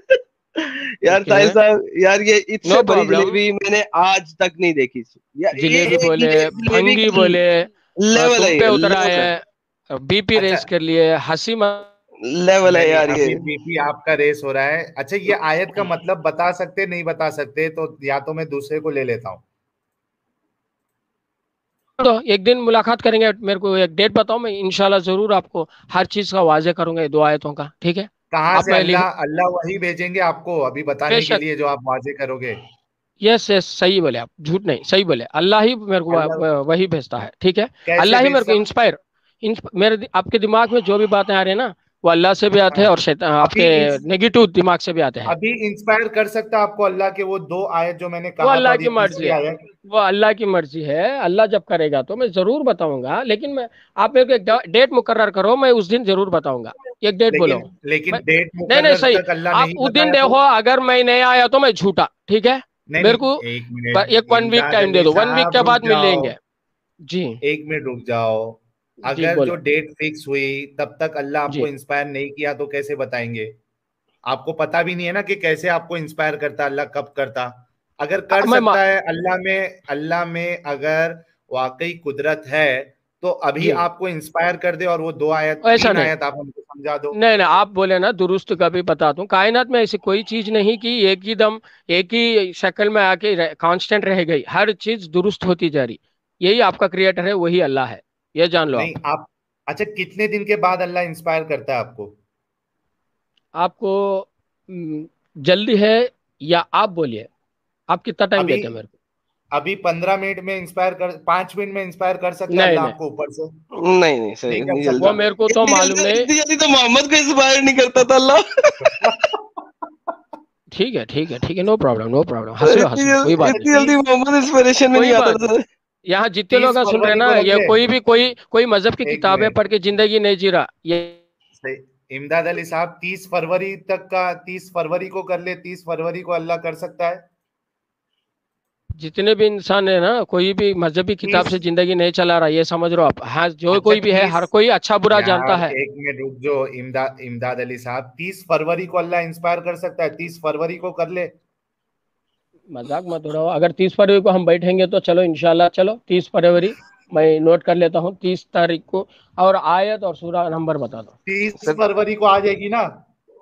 यार ओके, साहिल साहब, यार ये नो इससे बड़ी प्रॉब्लम। जलेबी मैंने आज तक नहीं देखी थी यार, ये जलेबी एक बोले, ये जलेबी फंगी का बोले, लेवल है, तुम पे ये उतरा लेवल है, है, बीपी अच्छा रेस कर लिए, हंसी लेवल है नहीं, यार ये। अभी बीपी आपका रेस हो रहा है। अच्छा, ये आयत का मतलब बता सकते नहीं बता सकते, तो या तो मैं दूसरे को ले लेता हूँ। तो एक दिन मुलाकात करेंगे, मेरे को एक डेट बताओ, मैं इंशाल्लाह जरूर आपको हर चीज का वाजे करूंगा, ये दो आयतों का, ठीक है। कहाँ आप से मैं लिख अल्लाह अल्लाह वही भेजेंगे आपको अभी बताने के बेशक, लिए जो आप वाजे करोगे। यस यस, सही बोले आप, झूठ नहीं, सही बोले, अल्लाह ही मेरे को अल्लाह वही भेजता है, ठीक है। कैसे अल्लाह ही मेरे को भेजता? आपके दिमाग में जो भी बातें आ रही है ना, वो अल्लाह से भी आते हाँ। हैं, और शैतान अभी आपके नेगेटिव दिमाग से भी आते हैं। अभी इंस्पायर कर सकता आपको अल्लाह के वो दो आयत जो मैंने वो कहा था, अल्लाह और ये की मर्जी तीसरी है, आयत। वो अल्लाह की मर्जी है, अल्लाह जब करेगा तो मैं जरूर बताऊंगा, लेकिन मैं, आप मेरे को एक डेट मुकर्रर करो, मैं उस दिन जरूर बताऊंगा। एक डेट बोलो। लेकिन मैं, डेट नहीं नहीं मुकर्रर सही, तक अल्लाह आप नहीं उस दिन बताया तो? देखो, अगर मैं नहीं आया तो मैं झूठा, ठीक है। नहीं मेरे नहीं, को एक एक मिनट 1 वीक इमदाद टाइम दे अली दो, 1 वीक साहब के रुक बाद मिल जाओ। लेंगे। जी। 1 मिनट रुक जाओ। जी अगर जो बोलो। डेट फिक्स हुई तब तक अल्लाह आपको जी। इंस्पायर नहीं किया तो कैसे बताएंगे? आपको पता भी नहीं है ना कि कैसे आपको इंस्पायर करता अल्लाह, कब करता। अगर कर मैं सकता है अल्लाह में अगर वाकई कुदरत है, तो अभी जी, आपको इंस्पायर कर दे और वो दो आयत ऐसा तीन नहीं, आयत आप हमको समझा दो। नहीं नहीं, आप बोले ना दुरुस्त का भी बताता हूँ। कायनात में ऐसी कोई चीज नहीं कि एक ही दम एक ही शक्ल में आके कांस्टेंट रह गई, हर चीज दुरुस्त होती जा रही। यही आपका क्रिएटर है, वही अल्लाह है, ये जान लो नहीं आप। आप, अच्छा कितने दिन के बाद अल्लाह इंस्पायर करता है आपको? आपको जल्दी है या आप बोलिए, आप कितना टाइम अभी देते हैं मेरे को? अभी 15 मिनट में इंस्पायर कर, 5 मिनट में इंस्पायर कर सकता है नहीं अल्लाह नहीं, आपको ऊपर से? नहीं नहीं सर, नहीं कर इतनी वो जल्दी, सकता। मेरे को तो मालूम नहीं। इतनी जल्दी तो मोहम्मद को इंस्पायर नहीं करता था अल्लाह। ठीक है ठीक है ठीक है, नो प्रॉब्लम नो प्रॉब्लम, हंस लो हंस लो, कोई बात अच्छा नहीं, इतनी जल्दी मोहम्मद इंस्पिरेशन में कोई नहीं आता बात नहीं। था। यहाँ जितने लोग 30 सुन रहे हैं फरवरी ना, को रख ये ले। कोई भी कोई मजहब की एक किताबें मिनट, पढ़ के जिंदगी नहीं जी रहा ये। सही। इमदाद अली साहब 30 फरवरी तक का, 30 फरवरी को कर ले, 30 फरवरी को अल्लाह कर सकता है। जितने भी इंसान है ना, कोई भी मजहबी किताब 30, से जिंदगी नहीं चला रहा, ये समझ लो आप। हाँ, जो अच्छा कोई भी है, 30, हर कोई अच्छा बुरा जानता यार है। एक मिनट रुक जो, इमदाद इमदाद अली साहब 30 फरवरी को अल्लाह इंस्पायर कर सकता है, 30 फरवरी को कर ले। मजाक मत उड़ाओ। अगर 30 फरवरी को हम बैठेंगे तो चलो इंशाल्लाह, चलो 30 फरवरी मैं नोट कर लेता हूँ, 30 तारीख को। और आयत और सूरा नंबर बता दो। 30 सर फरवरी को आ जाएगी ना?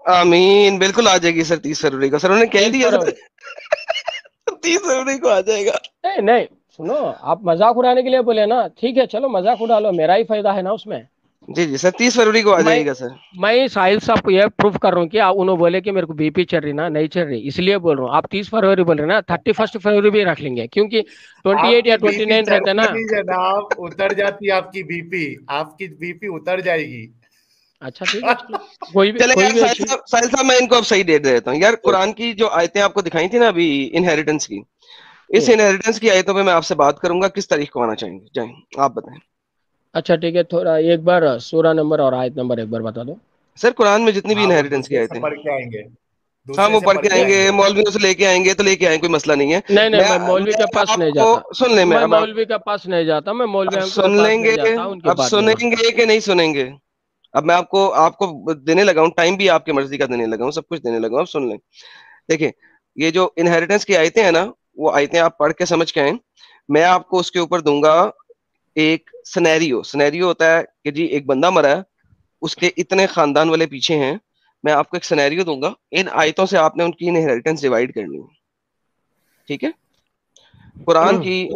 आमीन, बिल्कुल आ जाएगी सर 30 फरवरी को। सर उन्होंने कह तीस दिया सर, फरवरी 30 फरवरी को आ जाएगा। नहीं नहीं, सुनो, आप मजाक उड़ाने के लिए बोले ना, ठीक है चलो मजाक उड़ा लो, मेरा ही फायदा है ना उसमें। जी जी सर, 30 फरवरी को आ मैं जाएगा सर। मैं साहिल साहब को ये प्रूफ कर रहा हूँ कि उन्होंने बोले कि मेरे को बीपी चल रही ना, नहीं चल रही, इसलिए बोल रहा हूँ। आप 30 फरवरी बोल रहे हैं ना, 31 फरवरी भी रख लेंगे, क्योंकि 28 आपकी या बीपी 29 रहते हैं चढ़ती ना। नहीं जनाब, उतर जाती है आपकी बीपी, आपकी बीपी उतर जाएगी। अच्छा ठीक है चलो, कोई भी चले कोई यार भी अच्छी। साहिल साहब मैं इनको अब सही डेट दे देता हूँ यार। कुरान की जो आयतें आपको दिखाई थी ना अभी, इनहेरिटेंस की, इस हम्म, इनहेरिटेंस की आयतों पे मैं आपसे बात करूंगा, किस तारीख को आना चाहेंगे, जाए आप बताएं। अच्छा ठीक है, थोड़ा एक बार सूरा नंबर और आयत नंबर एक बार बता दो। सर कुरान में जितनी भी हाँ वो इनहेरिटेंस की दूसरे से आयतें हैं, पढ़ के आएंगे, हाँ दूसरे वो से पढ़ पढ़ के के आएंगे, आएंगे। मौलवियों से लेके आएंगे तो लेके आएंगे, कोई मसला नहीं है। नहीं नहीं, मैं मौलवी मैं के पास नहीं जाता। आपको सुन ले, मैं मैं अब आप मौलवी के पास नहीं जाता, मैं अब मौलवी के सुन पास लेंगे, नहीं जाता, उनकी अब बात नहीं मानता। सुनेंगे कि नहीं सुनेंगे। अब मैं आपको आपको देने लगा हूँ टाइम, भी आपकी मर्जी का देने लगा हूँ, सब कुछ देने लगा हूँ, अब सुन लें। देखिए, ये जो इनहेरिटेंस की आयतें हैं ना, वो आयतें आप पढ़ के समझ के आए। मैं आपको उसके ऊपर दूंगा एक सिनेरियो। सिनेरियो होता है कि जी एक बंदा मरा है, उसके इतने खानदान वाले पीछे हैं। मैं आपको एक सिनेरियो दूंगा, इन आयतों से आपने उनकी इनहेरिटेंस डिवाइड करनी है, ठीक है? कुरान की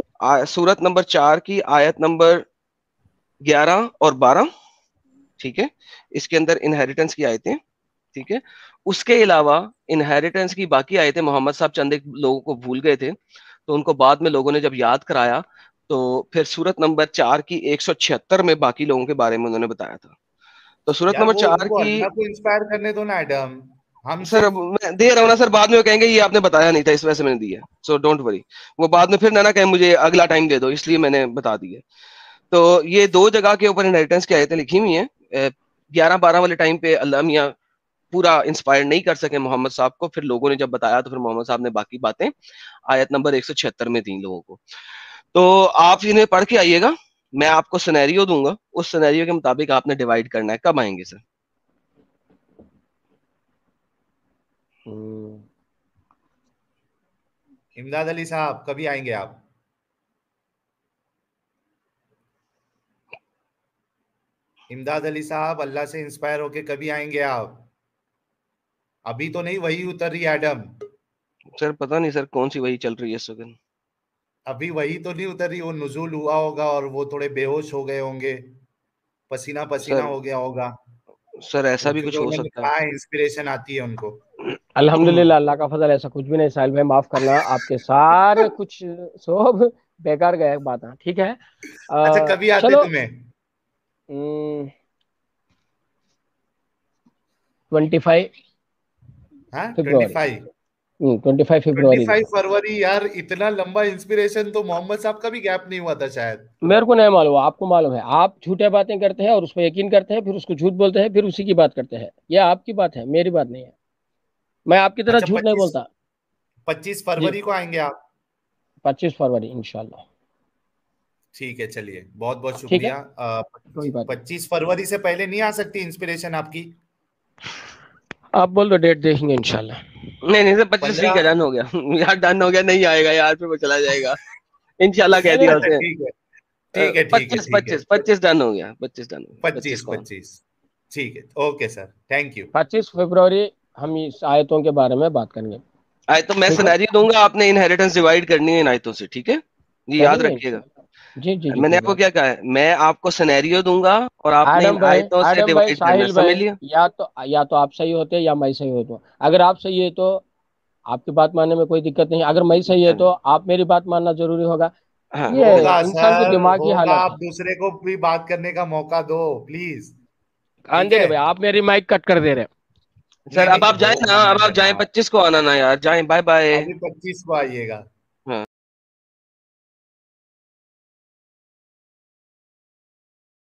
सूरत नंबर 4 की आयत नंबर 11 और 12, ठीक है? इसके अंदर इनहेरिटेंस की आयतें, ठीक है? उसके अलावा इनहेरिटेंस की बाकी आयतें मोहम्मद साहब चंद एक लोगों को भूल गए थे, तो उनको बाद में लोगों ने जब याद कराया, तो फिर सूरत नंबर 4 की 176 में बाकी लोगों के बारे में उन्होंने बताया था। तो सूरत यार नंबर वो 4 उनको की, अल्लाह को इंस्पायर करने दो ना एडम, हम सर अब सिर्फ। मैं दे रहा हूँ ना सर, बाद में वो कहेंगे ये आपने बताया नहीं था, इस वजह से मैंने दिया, सो डोंट वरी। वो बाद में फिर ना कहें मुझे अगला टाइम दे दो, इसलिए मैंने बता दिया। तो ये दो जगह के ऊपर इनहेरिटेंस की आयतें लिखी हुई हैं। 11-12 वाले टाइम पे अल्लाह मियाँ पूरा इंस्पायर नहीं कर सके मोहम्मद साहब को, फिर लोगों ने जब बताया तो फिर मोहम्मद साहब ने बाकी बातें आयत नंबर 176 में दी लोगों को। तो आप इन्हें पढ़ के आइएगा, मैं आपको सिनेरियो दूंगा, उस सिनेरियो के मुताबिक आपने डिवाइड करना है। कब आएंगे सर? इमदाद अली साहब कभी आएंगे आप? इमदाद अली साहब अल्लाह से इंस्पायर होके कभी आएंगे आप? अभी तो नहीं, वही उतर रही एडम, सर पता नहीं सर कौन सी वही चल रही है इस वक्त। अभी वही तो नहीं उतर रही, वो नुज़ूल हुआ होगा और वो थोड़े बेहोश हो गए होंगे, पसीना पसीना सर हो गया होगा सर ऐसा वो, भी क्योंकि कुछ हो उन्होंने सकता कहा है इंस्पिरेशन आती है उनको। है। अल्हम्दुलिल्लाह, अल्लाह का फजल, ऐसा कुछ भी नहीं। साहिल भाई माफ करना, आपके सारे कुछ सब बेकार गए बात है, ठीक है। अच्छा कभी आते चलो, तुम्हें? 25 हाँ फरवरी 25, 25 फरवरी 25 को। फरवरी यार, इतना लंबा इंस्पिरेशन तो मोहम्मद साहब का भी गैप नहीं हुआ था शायद। मेरे को नहीं मालूम, आपको मालूम है। आप झूठे बातें करते हैं और उस पर यकीन करते हैं, फिर उसको झूठ बोलते हैं, फिर उसी की बात करते हैं। यह आपकी बात है, मेरी बात नहीं है। मैं आपकी तरह अच्छा झूठ नहीं 25, बोलता। 25 जी, फरवरी को आएंगे आप? 25 फरवरी इंशाल्लाह। ठीक है चलिए, बहुत बहुत ठीक है, शुक्रिया। कोई बात नहीं। 25 फरवरी से पहले नहीं आ सकती इंस्पिरेशन आपकी? आप बोल दो, डेट देखेंगे इंशाल्लाह। नहीं नहीं सर, 25 ठीक 15, है, डन हो गया। यार डन हो गया, नहीं आएगा यार, फिर वो चला जाएगा। इंशाल्लाह कह नहीं दिया नहीं, अच्छा उसने। ठीक है, ठीक है ठीक है 25 ठीक है। 25 25 डन हो गया, 25 डन हो गया, 25 25 कौन? 25 ठीक है, ओके सर, थैंक यू। 25 फरवरी हम इस आयतों के बारे में बात करेंगे। आयतों मैं ठीक है, सिनेरियो दूंगा, आपने इनहेरिटेंस डिवाइड करनी है इन आयतों से, ठीक है, ये याद करेंगे रखिएगा। जी जी जी, मैंने कोई आपको बात। क्या कहा है, मैं आपको सिनेरियो दूंगा और आपने इन आयतों से आडम भाई, डिवाइड करना है, साहिल समझ भाई, लिया। या तो आप सही होते हैं या मैं सही होता हूँ। अगर आप सही है तो आपकी बात मानने में कोई दिक्कत नहीं, अगर मैं सही है तो आप मेरी बात मानना जरूरी होगा। हाँ ये होगा इंसान की सर, दिमागी होगा, हालत आप है। दूसरे को भी बात करने का मौका दो प्लीज। ठीक अंजलि है, भाई, आप मेरी माइक कट कर दे रहे हैं। सर नहीं अब नहीं आप जाएं हो ना, अब आप जाएं, 25 को आना ना यार, जाएं, बाय बाय। अभी 25 को आइएगा।